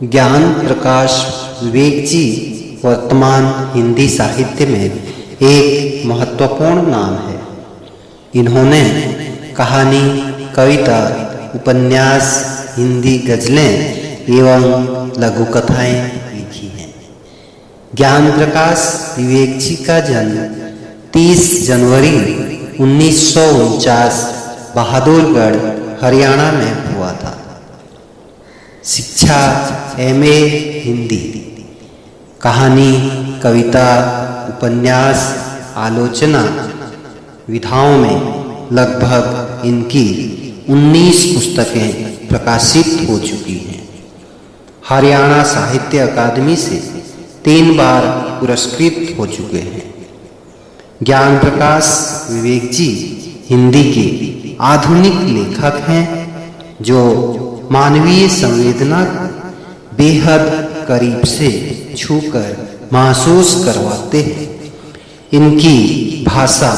ज्ञान प्रकाश विवेक जी वर्तमान हिंदी साहित्य में एक महत्वपूर्ण नाम है। इन्होंने कहानी, कविता, उपन्यास, हिंदी गज़लें एवं लघु कथाएं लिखी हैं। ज्ञान प्रकाश विवेक जी का जन्म 30 जनवरी 1949 बहादुरगढ़, हरियाणा में हुआ था। शिक्षा MA हिंदी। कहानी, कविता, उपन्यास, आलोचना विधाओं में लगभग इनकी 19 पुस्तकें प्रकाशित हो चुकी हैं। हरियाणा साहित्य अकादमी से 3 बार पुरस्कृत हो चुके हैं। ज्ञान प्रकाश विवेक जी हिंदी के आधुनिक लेखक हैं जो मानवीय संवेदना को बेहद करीब से छूकर महसूस करवाते हैं। इनकी भाषा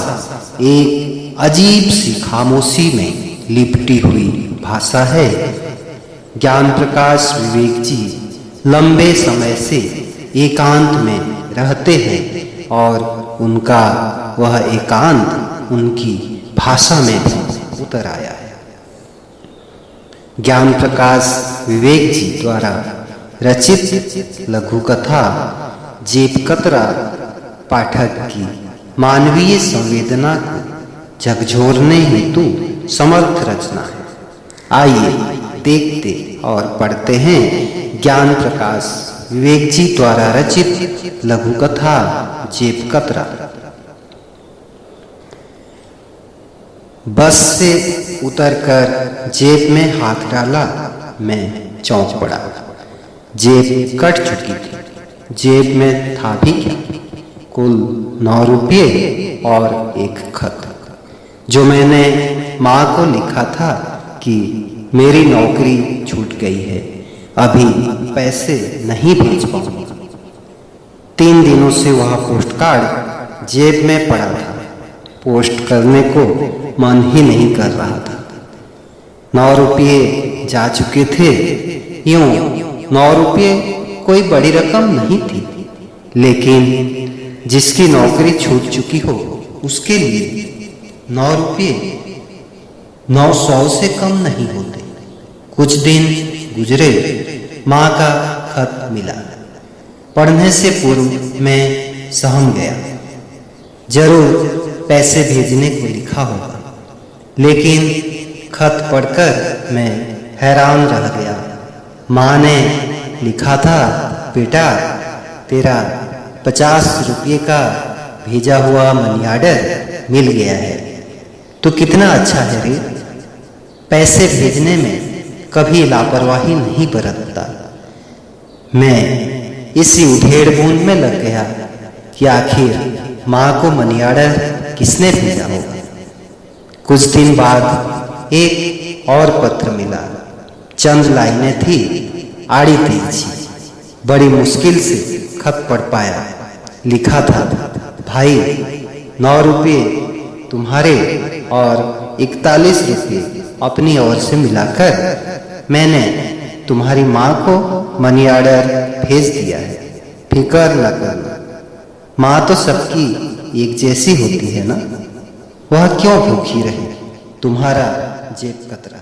एक अजीब सी खामोशी में लिपटी हुई भाषा है। ज्ञान प्रकाश विवेक जी लंबे समय से एकांत में रहते हैं और उनका वह एकांत उनकी भाषा में भी उतर आया है। ज्ञान प्रकाश विवेक जी द्वारा रचित लघु कथा जेबकतरा पाठक की मानवीय संवेदना को झकझोरने हेतु समर्थ रचना है। आइए देखते और पढ़ते हैं ज्ञान प्रकाश विवेक जी द्वारा रचित लघु कथा जेबकतरा। बस से उतरकर जेब में हाथ डाला, मैं चौंक पड़ा। जेब कट चुकी थी। जेब में था भी क्या, कुल 9 रुपये और एक खत, जो मैंने माँ को लिखा था कि मेरी नौकरी छूट गई है, अभी पैसे नहीं भेज पाऊंगा। 3 दिनों से वह पोस्ट कार्ड जेब में पड़ा था। पोस्ट करने को मन ही नहीं कर रहा था। 9 रुपये जा चुके थे। यूं 9 रुपये कोई बड़ी रकम नहीं थी, लेकिन जिसकी नौकरी छूट चुकी हो उसके लिए 9 रुपये 900 से कम नहीं होते। कुछ दिन गुजरे, माँ का खत मिला। पढ़ने से पूर्व मैं सहम गया। जरूर पैसे भेजने को लिखा होगा, लेकिन खत पढ़कर मैं हैरान रह गया। माँ ने लिखा था, बेटा तेरा 50 रुपये का भेजा हुआ मनी ऑर्डर मिल गया है। तो कितना अच्छा है रे, पैसे भेजने में कभी लापरवाही नहीं बरतता। मैं इसी उधेड़-बुन में लग गया कि आखिर माँ को मनी ऑर्डर किसने भेजा होगा। कुछ दिन बाद एक और पत्र मिला। चंद लाइनें थी, आड़ी तेजी। बड़ी मुश्किल से खत पढ़ पाया। लिखा था, भाई 9 रुपये तुम्हारे और 41 रुपये अपनी ओर से मिलाकर मैंने तुम्हारी माँ को मनी ऑर्डर भेज दिया है। फिक्र न करना, माँ तो सबकी एक जैसी होती है ना, वह क्यों भूखी रहे। तुम्हारा जेबकतरा।